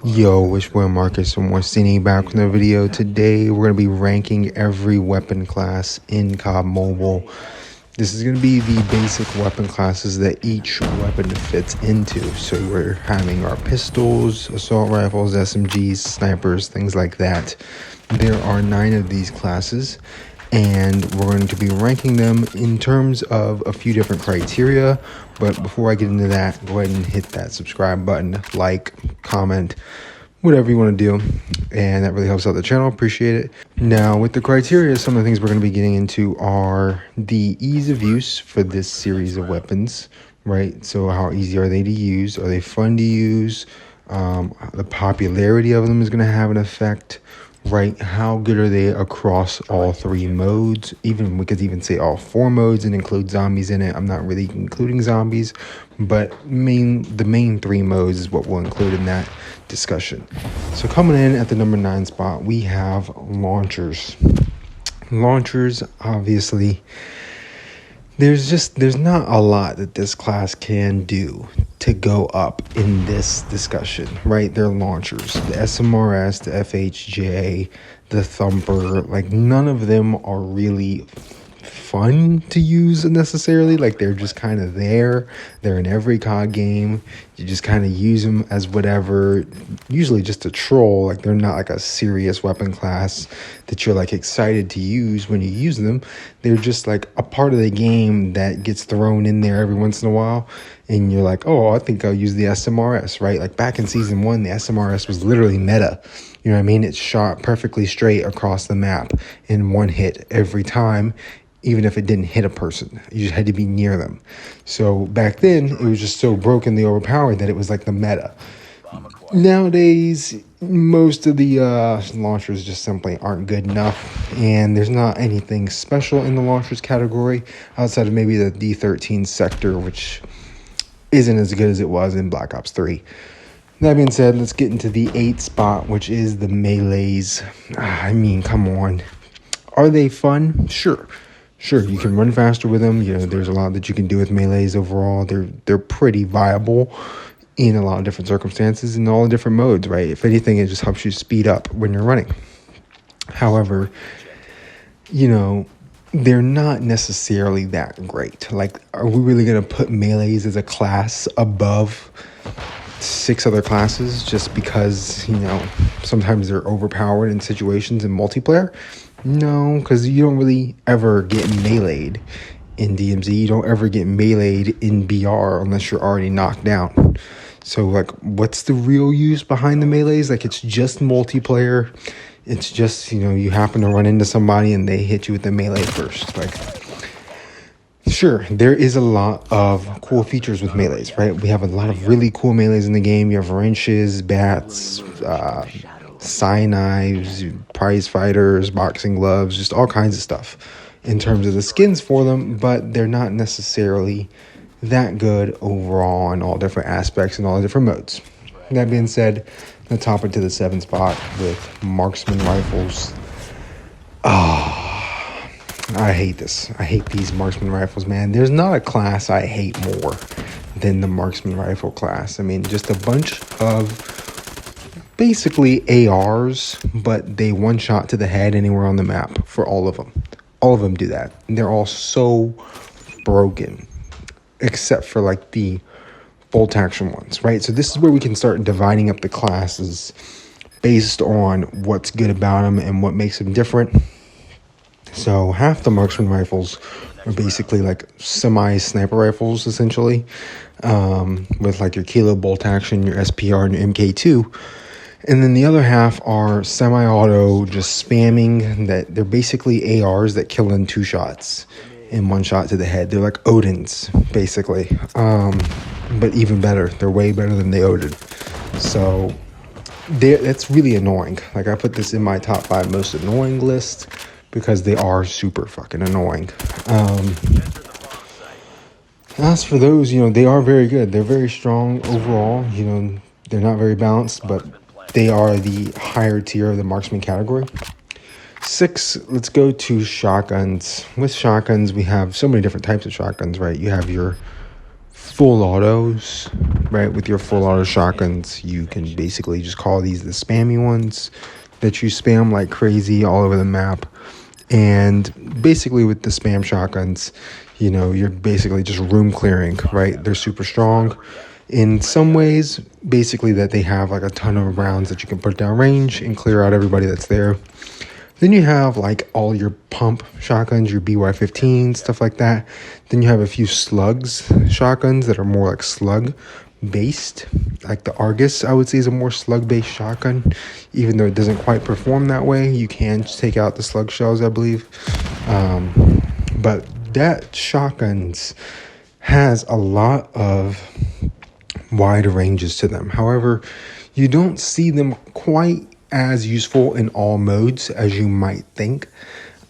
Yo, it's Will Marcus from Orsini back with another video. Today we're going to be ranking every weapon class in COD Mobile. This is going to be the basic weapon classes that each weapon fits into. So we're having our pistols, assault rifles, SMGs, snipers, things like that. There are 9 of these classes, and we're going to be ranking them in terms of a few different criteria. But before I get into that, go ahead and hit that subscribe button, like, comment, whatever you want to do, and that really helps out the channel. Appreciate it. Now, with the criteria, some of the things we're going to be getting into are the ease of use for this series of weapons, right? So how easy are they to use? Are they fun to use? The popularity of them is going to have an effect, right? How good are they across all 3 modes? Even we could even say all 4 modes and include zombies in it. I'm not really including zombies, but the main 3 modes is what we'll include in that discussion. So coming in at the number 9 spot, we have launchers. Launchers, obviously, there's not a lot that this class can do to go up in this discussion, right? They're launchers. The SMRS, the FHJ, the Thumper, like none of them are really fun to use necessarily. Like they're just kind of there. They're in every COD game. You just kind of use them as whatever, usually just a troll. Like they're not like a serious weapon class that you're like excited to use when you use them. They're just like a part of the game that gets thrown in there every once in a while, and you're like, oh, I think I'll use the SMRS, right? Like back in season 1, the SMRS was literally meta. You know what I mean? It shot perfectly straight across the map in one hit every time, even if it didn't hit a person. You just had to be near them. So back then, it was just so brokenly overpowered that it was like the meta. Nowadays, most of the launchers just simply aren't good enough, and there's not anything special in the launchers category outside of maybe the D13 sector, which isn't as good as it was in Black Ops 3. That being said, let's get into the 8th spot, which is the melees. I mean, come on. Are they fun? Sure, you can run faster with them. You know, there's a lot that you can do with melees overall. They're pretty viable in a lot of different circumstances in all the different modes, right? If anything, it just helps you speed up when you're running. However, you know, they're not necessarily that great. Like, are we really going to put melees as a class above 6 other classes just because, you know, sometimes they're overpowered in situations in multiplayer? No, because you don't really ever get meleeed in DMZ. You don't ever get meleeed in BR unless you're already knocked down. So, like, what's the real use behind the melees? Like, it's just multiplayer. It's just, you know, you happen to run into somebody and they hit you with the melee first. Like, sure, there is a lot of cool features with melees, right? We have a lot of really cool melees in the game. You have wrenches, bats, knives, prize fighters, boxing gloves, just all kinds of stuff in terms of the skins for them, but they're not necessarily that good overall in all different aspects and all the different modes. That being said, let's top it to the 7th spot with marksman rifles. I hate this. I hate these marksman rifles, man. There's not a class I hate more than the marksman rifle class. I mean, just a bunch of basically ARs, but they one shot to the head anywhere on the map for all of them. All of them do that. And they're all so broken, except for like the bolt action ones, right? So this is where we can start dividing up the classes based on what's good about them and what makes them different. So half the marksman rifles are basically like semi-sniper rifles, essentially, with like your Kilo bolt action, your SPR, and your MK2. And then the other half are semi-auto, just spamming. That they're basically ARs that kill in 2 shots in 1 shot to the head. They're like Odins, basically, but even better. They're way better than the Odin. So that's really annoying. Like, I put this in my top 5 most annoying list because they are super fucking annoying. As for those, you know, they are very good. They're very strong overall. You know, they're not very balanced, but they are the higher tier of the marksman category. 6, let's go to shotguns. With shotguns, we have so many different types of shotguns, right? You have your full autos, right? With your full auto shotguns, you can basically just call these the spammy ones that you spam like crazy all over the map. And basically with the spam shotguns, you know, you're basically just room clearing, right? They're super strong in some ways, basically that they have like a ton of rounds that you can put down range and clear out everybody that's there. Then you have like all your pump shotguns, your BY-15, stuff like that. Then you have a few slugs shotguns that are more like slug based. Like the Argus, I would say, is a more slug based shotgun, even though it doesn't quite perform that way. You can just take out the slug shells, I believe. But that shotguns has a lot of wide ranges to them. However, you don't see them quite as useful in all modes as you might think.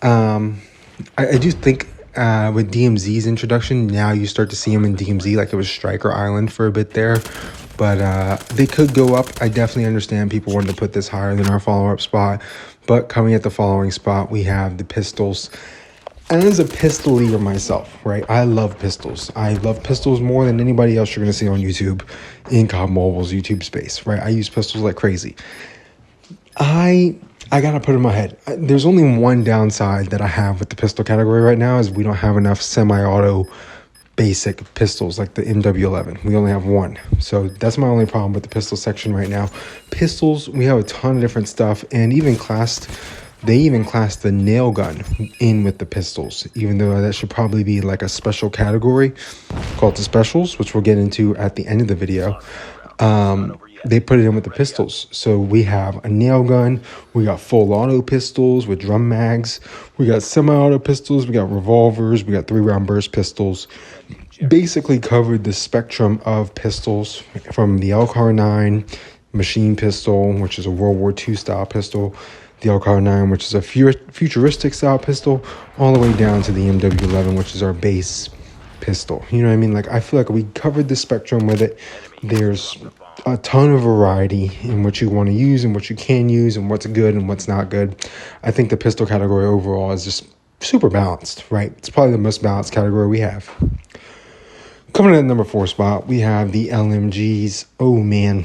I do think with DMZ's introduction, now you start to see them in DMZ, like it was Striker Island for a bit there. But they could go up. I definitely understand people wanted to put this higher than our follow-up spot. But coming at the following spot, we have the pistols. And as a pistol leader myself, right, I love pistols. I love pistols more than anybody else you're going to see on YouTube in COD Mobile's YouTube space, right? I use pistols like crazy. I gotta put in my head, there's only one downside that I have with the pistol category right now is we don't have enough semi-auto basic pistols like the MW11. We only have one. So that's my only problem with the pistol section right now. Pistols, we have a ton of different stuff, and they even classed the nail gun in with the pistols, even though that should probably be like a special category called the specials, which we'll get into at the end of the video. They put it in with the pistols. So we have a nail gun, we got full auto pistols with drum mags, we got semi-auto pistols, we got revolvers, we got 3-round burst pistols. Basically covered the spectrum of pistols from the LCAR-9 machine pistol, which is a World War II style pistol, the LCAR-9, which is a futuristic style pistol, all the way down to the MW11, which is our base pistol. You know what I mean? Like, I feel like we covered the spectrum with it. There's a ton of variety in what you want to use and what you can use and what's good and what's not good. I think the pistol category overall is just super balanced, right? It's probably the most balanced category we have. Coming in at number 4 spot, we have the LMGs. Oh, man.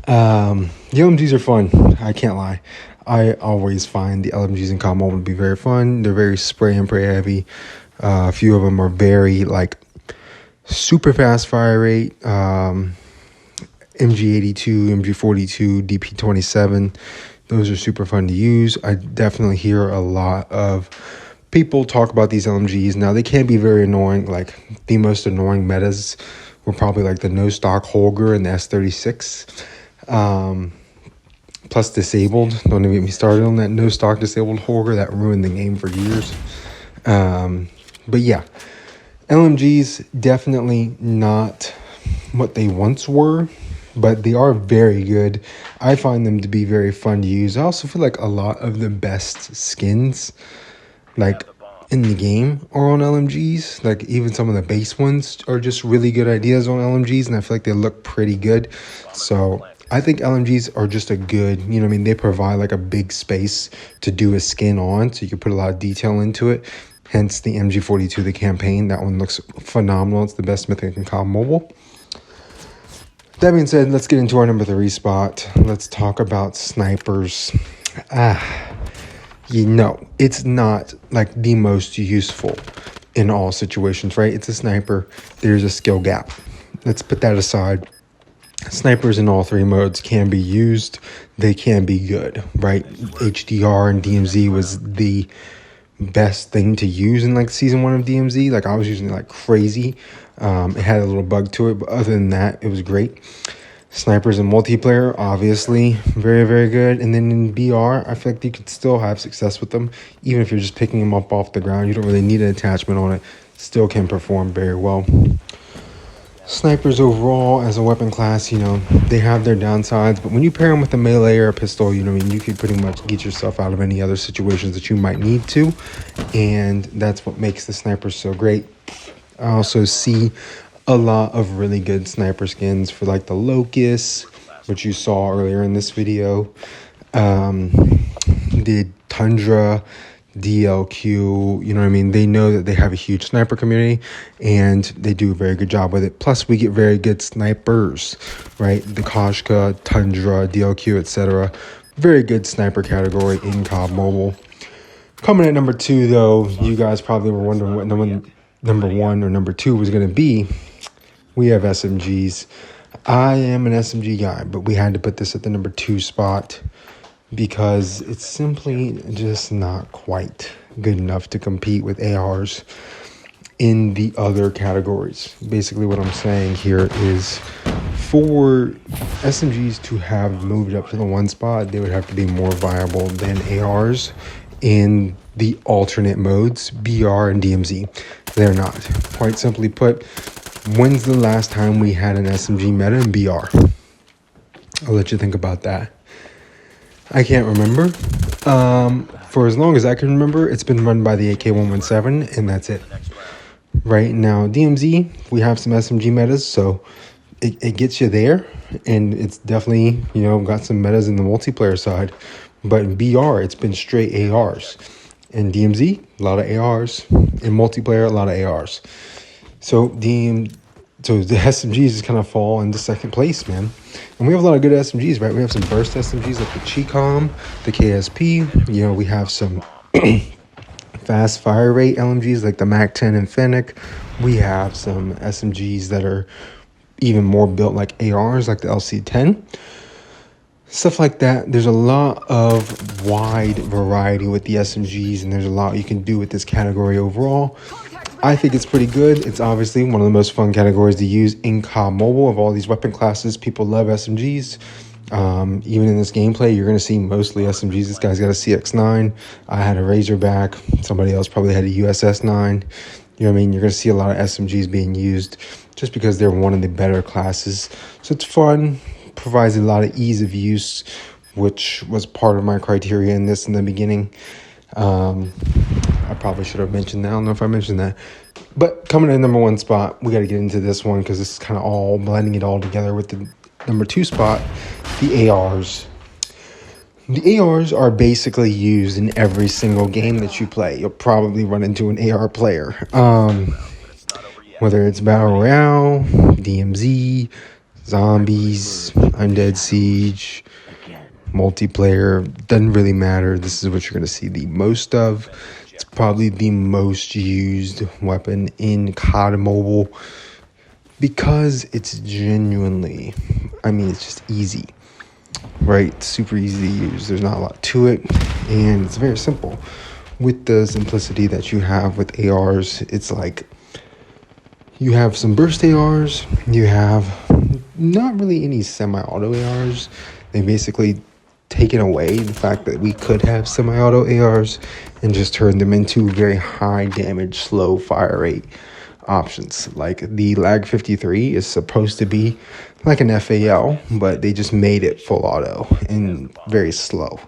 The LMGs are fun. I can't lie. I always find the LMGs in COD Mobile to be very fun. They're very spray and pray heavy. A few of them are very like super fast fire rate. MG82, MG42, DP27. Those are super fun to use. I definitely hear a lot of people talk about these LMGs. Now, they can be very annoying. Like, the most annoying metas were probably like the no stock Holger and the S36. Plus disabled. Don't even get me started on that no stock disabled Holger. That ruined the game for years. But yeah, LMGs definitely not what they once were, but they are very good. I find them to be very fun to use. I also feel like a lot of the best skins, like in the game, are on LMGs. Like, even some of the base ones are just really good ideas on LMGs, and I feel like they look pretty good. So I think LMGs are just a good, you know what I mean? They provide like a big space to do a skin on, so you can put a lot of detail into it. Hence the MG42, the campaign. That one looks phenomenal. It's the best mythic in COD Mobile. That being said, let's get into our number 3 spot. Let's talk about snipers. You know, it's not like the most useful in all situations, right? It's a sniper. There's a skill gap. Let's put that aside. Snipers in all 3 modes can be used. They can be good, right? HDR and DMZ was the best thing to use in like season 1 of DMZ. Like, I was using it like crazy. It had a little bug to it, but other than that, it was great. Snipers in multiplayer, obviously, very, very good. And then in BR, I feel like you could still have success with them. Even if you're just picking them up off the ground, you don't really need an attachment on it. Still can perform very well. Snipers overall, as a weapon class, you know, they have their downsides. But when you pair them with a melee or a pistol, you know what I mean, you can pretty much get yourself out of any other situations that you might need to. And that's what makes the snipers so great. I also see a lot of really good sniper skins for like the Locust, which you saw earlier in this video. The Tundra, DLQ, you know what I mean? They know that they have a huge sniper community and they do a very good job with it. Plus, we get very good snipers, right? The Koshka, Tundra, DLQ, etc. Very good sniper category in COD Mobile. Coming at number 2, though, you guys probably were wondering what number 1 or number 2 was going to be. We have SMGs. I am an SMG guy, but we had to put this at the number 2 spot because it's simply just not quite good enough to compete with ARs in the other categories. Basically, what I'm saying here is for SMGs to have moved up to the 1 spot, they would have to be more viable than ARs in the alternate modes, BR and DMZ. They're not. Quite simply put, when's the last time we had an SMG meta in BR? I'll let you think about that. I can't remember. For as long as I can remember, it's been run by the AK-117, and that's it. Right now, DMZ, we have some SMG metas, so it gets you there, and it's definitely, got some metas in the multiplayer side. But in BR, it's been straight ARs. In DMZ, a lot of ARs. In multiplayer, a lot of ARs. So the SMGs just kind of fall into second place, man. And we have a lot of good SMGs, right? We have some burst SMGs like the Codm, the KSP. We have some fast fire rate LMGs like the MAC-10 and Fennec. We have some SMGs that are even more built like ARs, like the LC-10. Stuff like that. There's a lot of wide variety with the SMGs, and there's a lot you can do with this category overall. I think it's pretty good. It's obviously one of the most fun categories to use in COD Mobile. Of all these weapon classes, people love SMGs. Even in this gameplay, you're going to see mostly SMGs. This guy's got a CX-9. I had a Razorback. Somebody else probably had a USS-9. You know what I mean? You're going to see a lot of SMGs being used just because they're one of the better classes. So it's fun. Provides a lot of ease of use, which was part of my criteria in this in the beginning. I probably should have mentioned that. I don't know if I mentioned that. But coming in number 1 spot, we got to get into this one because it's kind of all blending it all together with the number 2 spot, the ARs. The ARs are basically used in every single game that you play. You'll probably run into an AR player. Whether it's Battle Royale, DMZ, Zombies, Undead Siege, multiplayer, doesn't really matter. This is what you're going to see the most of. It's probably the most used weapon in COD Mobile because it's genuinely, it's just easy, right? It's super easy to use. There's not a lot to it, and it's very simple. With the simplicity that you have with ARs, it's like you have some burst ARs, you have not really any semi-auto ARs. They basically taken away the fact that we could have semi-auto ARs and just turned them into very high damage, slow fire rate options. Like the Lag 53 is supposed to be like an FAL, but they just made it full auto and very slow.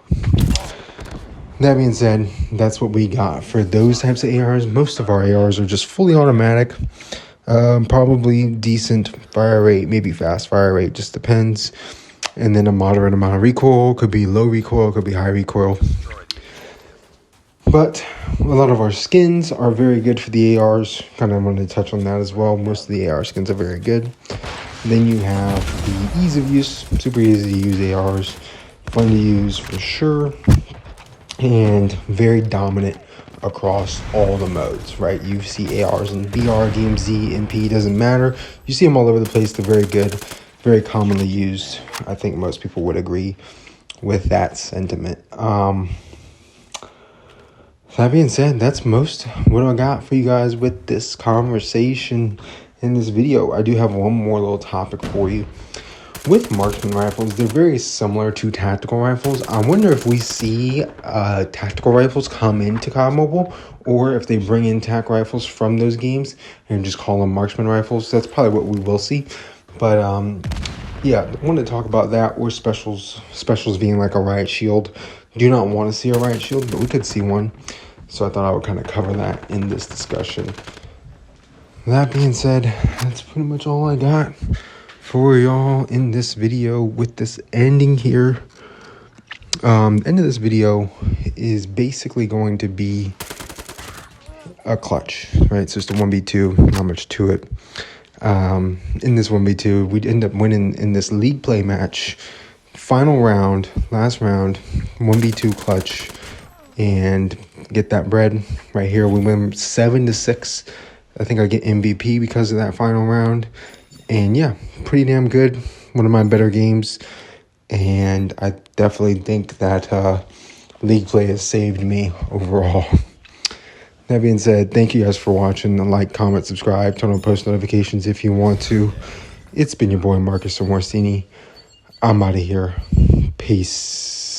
That being said, that's what we got for those types of ARs. Most of our ARs are just fully automatic. Probably decent fire rate, maybe fast fire rate, just depends. And then a moderate amount of recoil, could be low recoil, could be high recoil. But a lot of our skins are very good for the ARs. Kind of wanted to touch on that as well. Most of the AR skins are very good. Then you have the ease of use, super easy to use ARs, fun to use for sure, and very dominant across all the modes, right? You see ARs in BR, DMZ, MP, doesn't matter. You see them all over the place. They're very good, very commonly used. I think most people would agree with that sentiment. That being said, that's most what I got for you guys with this conversation in this video. I do have one more little topic for you. With marksman rifles, they're very similar to tactical rifles. I wonder if we see tactical rifles come into COD Mobile, or if they bring in tac rifles from those games and just call them marksman rifles. That's probably what we will see. But yeah, I wanted to talk about that, or specials being like a riot shield. Do not want to see a riot shield, but we could see one. So I thought I would kind of cover that in this discussion. That being said, that's pretty much all I got for y'all in this video with this ending here. The end of this video is basically going to be a clutch, right? It's just a 1v2, not much to it. In this 1v2, we'd end up winning in this league play match. Final round, last round, 1v2 clutch, and get that bread right here. We win 7-6. I think I get MVP because of that final round. And yeah, pretty damn good. One of my better games. And I definitely think that league play has saved me overall. That being said, thank you guys for watching. Like, comment, subscribe, turn on post notifications if you want to. It's been your boy Marcus Orsini. I'm out of here. Peace.